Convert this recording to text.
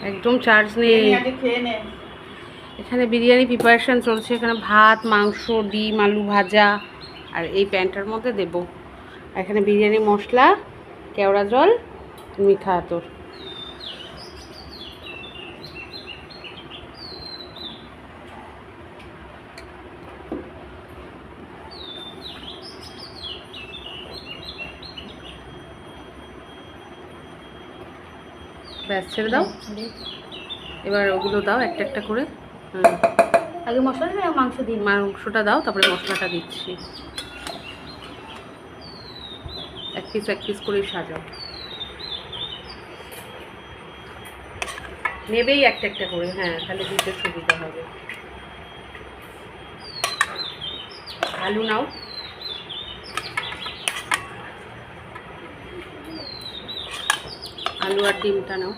একদম চার্জ নেই। এখানে বিরিয়ানি প্রিপারেশন চলছে। এখানে ভাত, মাংস, ডিম, আলু ভাজা আর এই প্যানটার মধ্যে দেব। এখানে বিরিয়ানি মশলা, কেওড়া জল, মিঠা আতর। ব্যাস ছেড়ে দাও। এবার ওগুলো দাও একটা একটা করে। আগে মশলা দেবে, মাংস দিই। মাংসটা দাও, তারপরে মশলাটা দিচ্ছি। এক পিস করে সাজাও। নেবেই একটা একটা করে, হ্যাঁ, তাহলে দিতে সুবিধা হবে। আলু নাও, আলু আর ডিমটা নাও।